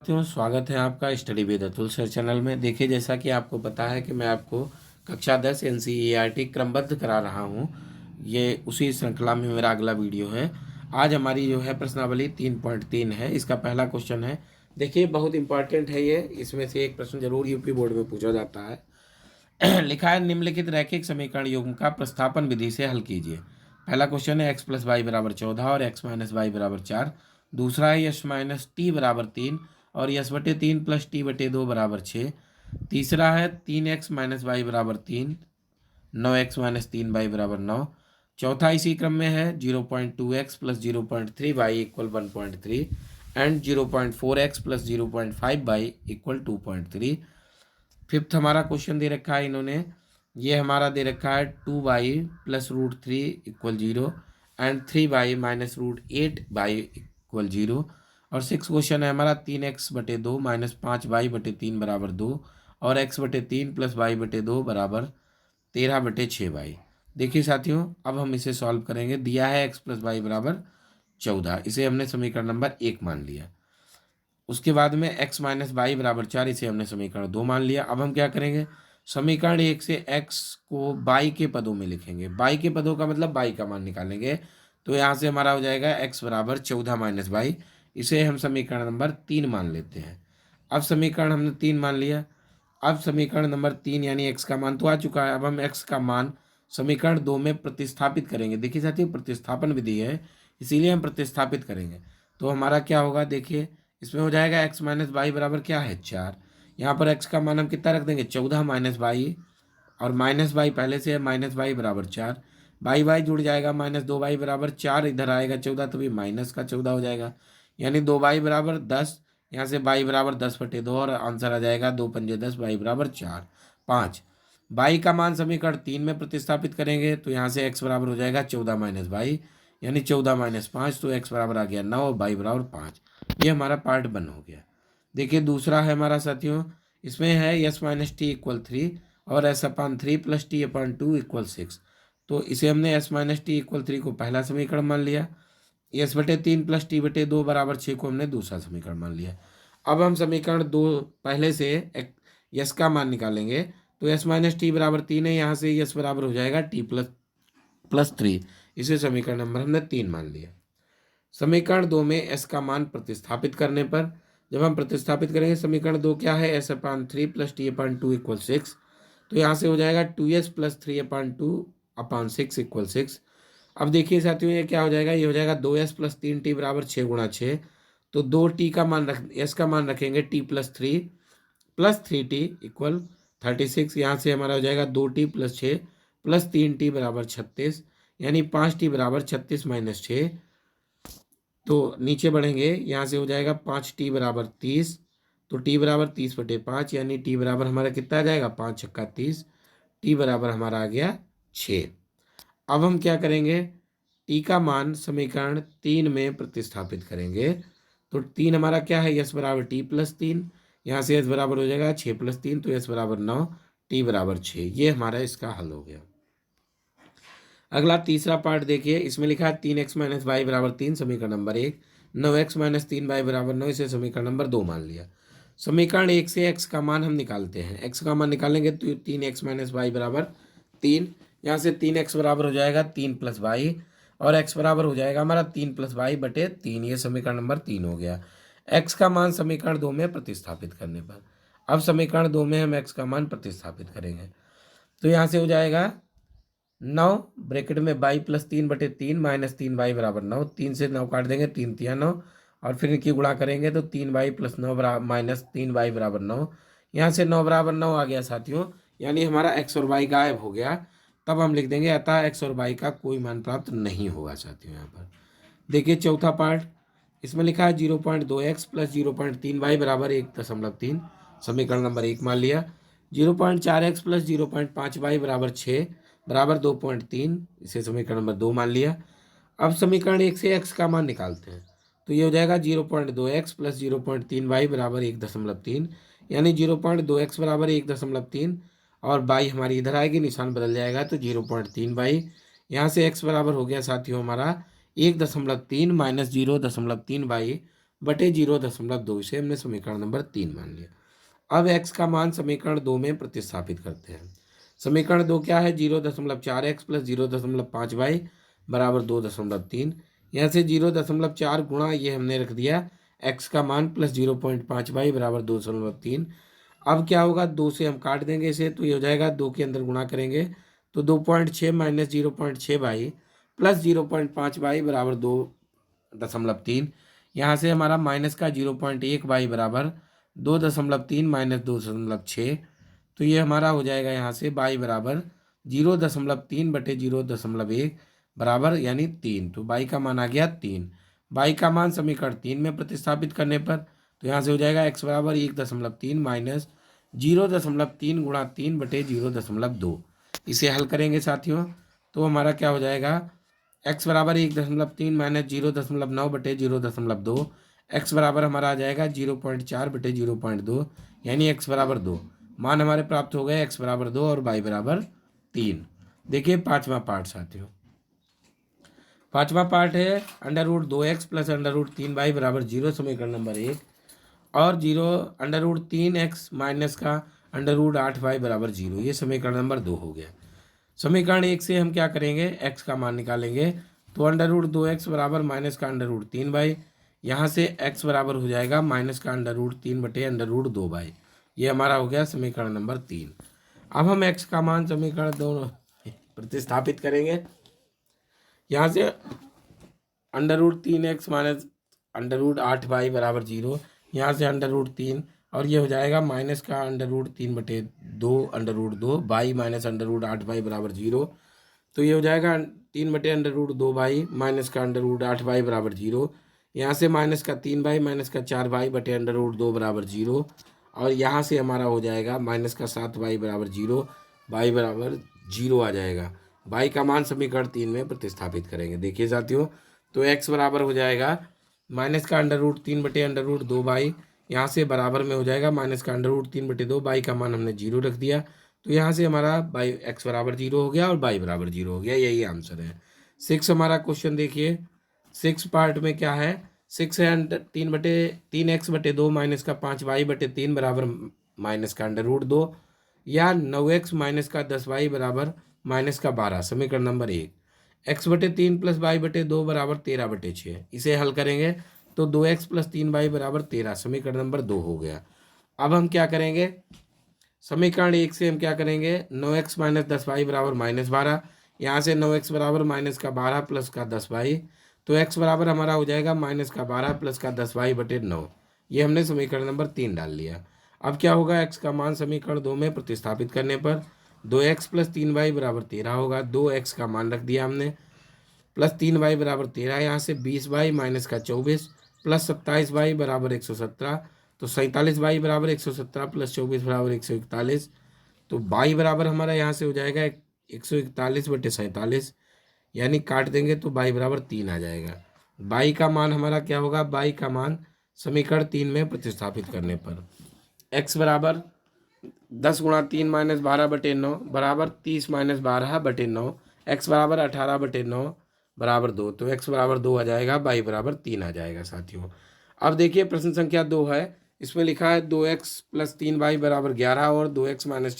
साथियों, स्वागत है आपका study with Atul sir channel में। देखिए, जैसा कि आपको पता है कि मैं आपको कक्षा 10 एनसीईआरटी क्रमबद्ध करा रहा हूं। ये उसी श्रृंखला में मेरा अगला वीडियो है। आज हमारी जो है प्रश्नावली 3.3 है। इसका पहला क्वेश्चन है। देखिए, बहुत इंपॉर्टेंट है ये। इसमें से एक प्रश्न जरूर यूपी बोर्ड में पूछा जाता है। लिखा है, निम्नलिखित रैखिक समीकरण युग्म का प्रतिस्थापन विधि से हल कीजिए। पहला क्वेश्चन है, x प्लस वाई बराबर 14 और x माइनस वाई बराबर 4। दूसरा है, यश माइनस टी बराबर 3 और यश बटे 3 प्लस टी बटे 2 बराबर 6। तीसरा है, 3x माइनस वाई बराबर 3, 9x माइनस 3 वाई बराबर 9। चौथा इसी क्रम में है, 0.2x plus 0.3 y equal 1.3 and 0.4x plus 0.5 y equal 2.3। Fifth हमारा क्वेश्चन दे रखा है इन्होंने, ये हमारा दे रखा है 2y plus root 3 equal 0 and 3y minus root 8y equal 0। और सिक्स क्वेश्चन है हमारा, 3x बटे 2 माइनस 5y बटे 3 बराबर 2 और x बटे 3 प्लस y बटे 2 बराबर 13 बटे 6y। देखिए साथियों, अब हम इसे सॉल्व करेंगे। दिया है x प्लस वाई बराबर 14, इसे हमने समीकरण नंबर 1 मान लिया। उसके बाद में x माइनस वाई बराबर 4, इसे हमने समीकरण 2 मान लिया। अब हम क्या करेंगे, समीकरण 1 से x को y के पदों में लिखेंगे। y के पदों का मतलब y का मान निकालेंगे। तो यहाँ से हमारा हो जाएगा x बराबर 14 माइनस वाई, इसे हम समीकरण नंबर 3 मान लेते हैं। अब समीकरण हमने 3 मान लिया। अब समीकरण नंबर 3 यानी x का मान तो आ चुका है। अब हम x का मान समीकरण 2 में प्रतिस्थापित करेंगे। देखिए साथियों, प्रतिस्थापन विधि है, इसीलिए हम प्रतिस्थापित करेंगे। तो हमारा क्या होगा, देखिए इसमें हो जाएगा x माइनस वाई बराबर क्या है 4। यहाँ पर x का मान हम कितना रख देंगे, 14 माइनस वाई, और माइनस वाई पहले से है, माइनस वाई बराबर 4। वाई वाई जुड़ जाएगा, माइनस 2y बराबर 4, इधर आएगा 14 तो भी माइनस का 14 हो जाएगा, यानी 2y बराबर 10। यहाँ से y बराबर 10/2 और आंसर आ जाएगा 2 पंजे 10, y बराबर 4 5। y का मान समीकरण 3 में प्रतिस्थापित करेंगे तो यहाँ से x बराबर हो जाएगा 14 माइनस वाई, यानी 14 माइनस 5, तो x बराबर आ गया 9 और y बराबर 5। ये हमारा पार्ट 1 हो गया। देखिए दूसरा है हमारा साथियों, इसमें है यस माइनस टी इक्वल 3 और एस अपान 3 प्लस टी अपान 2 इक्वल 6। तो इसे हमने एस माइनस टी इक्वल 3 को पहला समीकरण मान लिया। यस बटे 3 प्लस टी बटे 2 बराबर 6 को हमने दूसरा समीकरण मान लिया। अब हम समीकरण 2 पहले से यस का मान निकालेंगे। तो एस माइनस टी बराबर 3 है, यहाँ से यस बराबर हो जाएगा टी प्लस प्लस 3, इसे समीकरण नंबर हमने 3 मान लिया। समीकरण 2 में एस का मान प्रतिस्थापित करने पर, जब हम प्रतिस्थापित करेंगे समीकरण 2 क्या है, एस अपान 3 प्लस टी अपान 2 इक्वल 6। तो यहाँ से हो जाएगा 2s प्लस 3 अपान 2 अपान 6 इक्वल 6। अब देखिए साथियों, ये क्या हो जाएगा, ये हो जाएगा 2s प्लस 3t बराबर 6 गुणा 6। तो 2t का मान रख, s का मान रखेंगे t प्लस 3t इक्वल 36। यहाँ से हमारा हो जाएगा 2t प्लस 6 प्लस 3t बराबर 36, यानी 5t बराबर 36 माइनस 6। तो नीचे बढ़ेंगे, यहाँ से हो जाएगा 5t बराबर 30। तो t बराबर 30/5, यानी t बराबर हमारा कितना आ जाएगा, 5 छक्का 30, t बराबर हमारा आ गया 6। अब हम क्या करेंगे, t का मान समीकरण 3 में प्रतिस्थापित करेंगे। तो 3 हमारा क्या है, यस बराबर t प्लस 3, यहाँ से यस बराबर हो जाएगा 6 प्लस 3, तो यस बराबर 9, t बराबर 6। ये हमारा इसका हल हो गया। अगला तीसरा पार्ट देखिए, इसमें लिखा है 3x माइनस वाई बराबर 3, समीकरण नंबर 1। 9x माइनस 3y बराबर 9, इसे समीकरण नंबर 2 मान लिया। समीकरण 1 से x का मान हम निकालते हैं। x का मान निकालेंगे तो 3x माइनस वाई बराबर 3, यहाँ से 3x बराबर हो जाएगा 3 प्लस वाई, और x बराबर हो जाएगा हमारा 3 प्लस वाई बटे 3। ये समीकरण नंबर 3 हो गया। x का मान समीकरण 2 में प्रतिस्थापित करने पर, अब समीकरण 2 में हम x का मान प्रतिस्थापित करेंगे। तो यहाँ से हो जाएगा 9 ब्रैकेट में वाई प्लस 3/3 माइनस 3y बराबर 9, 3 से 9 काट देंगे, 3 तिया 9, और फिर इनकी गुणा करेंगे तो 3y प्लस 9 बराबर माइनस 3y बराबर 9। यहाँ से 9 बराबर 9 आ गया साथियों, यानी हमारा x और y गायब हो गया। तब हम लिख देंगे अतः x और y का कोई मान प्राप्त नहीं होगा साथियों। यहाँ पर देखिए चौथा पार्ट, इसमें लिखा है 0.2x प्लस 0.3y बराबर 1.3, समीकरण नंबर 1 मान लिया। 0.4x प्लस 0.5y बराबर 6 बराबर 2.3, इसे समीकरण नंबर 2 मान लिया। अब समीकरण 1 से x का मान निकालते हैं। तो ये हो जाएगा 0.2x प्लस 0.3y बराबर 1.3, यानी 0.2x बराबर 1.3, और y हमारी इधर आएगी, निशान बदल जाएगा तो 0.3y। यहाँ से x बराबर हो गया साथियों हमारा 1.3 माइनस 0.3y, बटे 0.2, इसे हमने समीकरण नंबर 3 मान लिया। अब x का मान समीकरण 2 में प्रतिस्थापित करते हैं। समीकरण 2 क्या है, 0.4x प्लस 0.5y बराबर 2.3। यहाँ से 0.4 गुणा ये हमने रख दिया x का मान प्लस 0.5y बराबर 2.3। अब क्या होगा, 2 से हम काट देंगे इसे, तो ये हो जाएगा 2 के अंदर गुणा करेंगे तो 2.6 माइनस 0.6y प्लस 0.5y बराबर 2.3। यहाँ से हमारा माइनस का 0.1y बराबर 2.3 माइनस 2.6, तो ये हमारा हो जाएगा यहाँ से y बराबर 0.3 बटे 0.1 बराबर यानी 3। तो y का मान आ गया 3। y का मान समीकरण 3 में प्रतिस्थापित करने पर तो यहाँ से हो जाएगा x बराबर 1.3 माइनस 0.3 गुणा 3 बटे 0.2। इसे हल करेंगे साथियों तो हमारा क्या हो जाएगा, x बराबर 1.3 माइनस 0.9 बटे 0.2। x बराबर हमारा आ जाएगा 0.4 बटे 0.2 यानी x बराबर 2। मान हमारे प्राप्त हो गए x बराबर 2 और y बराबर 3। देखिए पांचवा पार्ट साथियों, पांचवा पार्ट है √2x प्लस √3y बराबर 0 समीकरण नंबर 1 और 0 √3x माइनस का √8y बराबर 0, ये समीकरण नंबर 2 हो गया। समीकरण 1 से हम क्या करेंगे, x का मान निकालेंगे तो √2x बराबर माइनस का √3y, यहाँ से x बराबर हो जाएगा माइनस का √3 बटे √2y। ये हमारा हो गया समीकरण नंबर 3। अब हम x का मान समीकरण दोनों प्रतिस्थापित करेंगे। यहाँ से √3x माइनस √8y बराबर 0, यहाँ से √3 और ये हो जाएगा माइनस का √3 बटे 2 बाई माइनस √8y बराबर 0, तो ये हो जाएगा 3 बटे √2y माइनस का √8y बराबर 0। यहाँ से माइनस का 3y माइनस का 4y बटे √2 बराबर 0 और यहाँ से हमारा हो जाएगा माइनस का 7y बराबर 0, y बराबर 0 आ जाएगा। y का मान समीकरण 3 में प्रतिस्थापित करेंगे। देखिए साथियों तो x बराबर हो जाएगा माइनस का √3 बटे √2y, यहाँ से बराबर में हो जाएगा माइनस का √3 बटे 2, y का मान हमने 0 रख दिया तो यहाँ से हमारा x बराबर 0 हो गया और y बराबर 0 हो गया, यही आंसर है। 6 हमारा क्वेश्चन देखिए, 6 पार्ट में क्या है, 6 है 3x बटे 2 माइनस का 5y बटे 3 बराबर माइनस का √2 या 9x माइनस का 10y बराबर माइनस का 12 समीकरण नंबर 1। x बटे 3 प्लस y बटे 2 बराबर 13 बटे 6, इसे हल करेंगे तो 2x प्लस 3y बराबर 13 समीकरण नंबर 2 हो गया। अब हम क्या करेंगे, समीकरण 1 से हम क्या करेंगे, 9x माइनस 10y बराबर माइनस 12, यहाँ से 9x बराबर माइनस का 12 प्लस का 10y, तो x बराबर हमारा हो जाएगा माइनस का 12 प्लस का 10y बटे 9। ये हमने समीकरण नंबर 3 डाल लिया। अब क्या होगा, x का मान समीकरण 2 में प्रतिस्थापित करने पर 2x प्लस 3y बराबर 13 होगा। 2x का मान रख दिया हमने प्लस 3y बराबर 13, यहाँ से 20y माइनस का 24 प्लस 27y बराबर 117, तो 47y बराबर 117 प्लस 24 बराबर 141, तो y बराबर हमारा यहाँ से हो जाएगा 141 बटे 47, यानी काट देंगे तो y बराबर 3 आ जाएगा। y का मान हमारा क्या होगा, y का मान समीकरण 3 में प्रतिस्थापित करने पर x बराबर 10 गुणा 3 माइनस 12 बटे 9 बराबर 30 माइनस 12 बटे 9, x बराबर 18 बटे 9 बराबर 2, तो x बराबर 2 आ जाएगा, y बराबर 3 आ जाएगा साथियों। अब देखिए प्रश्न संख्या 2 है, इसमें लिखा है 2x प्लस 3y बराबर 11 और 2x माइनस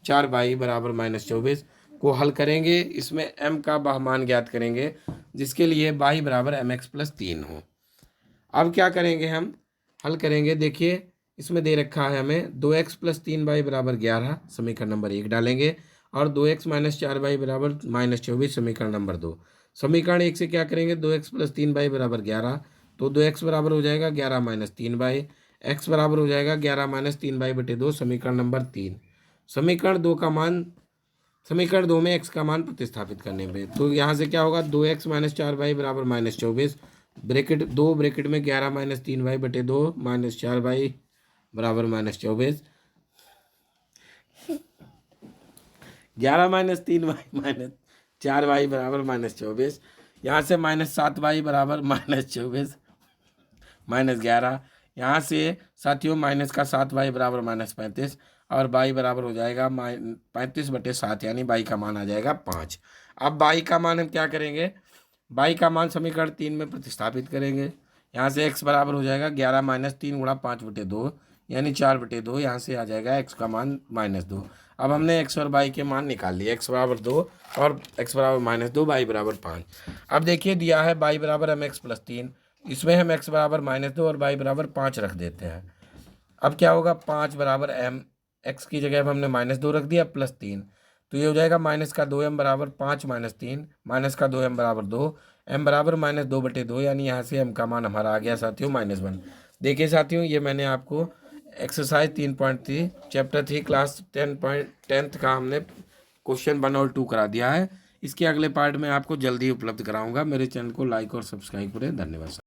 4y बराबर माइनस 24 को हल करेंगे। इसमें m का मान ज्ञात करेंगे जिसके लिए y बराबर mx प्लस 3 हो। अब क्या करेंगे, हम हल करेंगे। देखिए इसमें दे रखा है हमें 2x प्लस 3y बराबर 11 समीकरण नंबर 1 डालेंगे और 2x माइनस 4y बराबर माइनस 24 समीकरण नंबर 2। समीकरण 1 से क्या करेंगे, 2x प्लस 3y बराबर 11, तो 2x बराबर हो जाएगा 11 माइनस 3y, x बराबर हो जाएगा 11 माइनस 3y बटे 2 समीकरण नंबर 3। समीकरण 2 का मान, समीकरण 2 में x का मान प्रतिस्थापित करने पे तो यहाँ से क्या होगा, 2x माइनस 4y बराबर माइनस 24, ब्रैकेट में 11 माइनस 3y बटे 2 माइनस 4y बराबर minus 24, 11 minus 3y minus 4y बराबर माइनस 24, यहाँ से माइनस 7y बराबर माइनस 24 माइनस 11, यहाँ से साथियों माइनस का 7y बराबर माइनस 35 और y बराबर हो जाएगा 35 बटे 7, यानी y का मान आ जाएगा 5। अब y का मान हम क्या करेंगे, y का मान समीकरण 3 में प्रतिस्थापित करेंगे। यहाँ से x बराबर हो जाएगा 11 माइनस 3 गुणा 5/2 यानी 4/2। यहाँ से आ जाएगा x का मान -2। अब हमने x और y के मान निकाल लिए, x बराबर 2 और x बराबर -2, y बराबर 5। अब देखिए दिया है y बराबर mx + 3, इसमें हम x बराबर -2 और y बराबर 5 रख देते हैं। अब क्या होगा, 5 बराबर m, x की जगह अब हमने -2 रख दिया +3, तो ये हो जाएगा -2m बराबर 5 - 3, -2m बराबर 2, m बराबर -2/2, यानी यहाँ से m का मान हमारा आ गया साथियों -1। देखिए साथियों, ये मैंने आपको एक्सरसाइज 3.3 चैप्टर 3 क्लास 10th का हमने क्वेश्चन 1 और 2 करा दिया है। इसके अगले पार्ट में आपको जल्दी उपलब्ध कराऊंगा। मेरे चैनल को लाइक और सब्सक्राइब करें। धन्यवाद।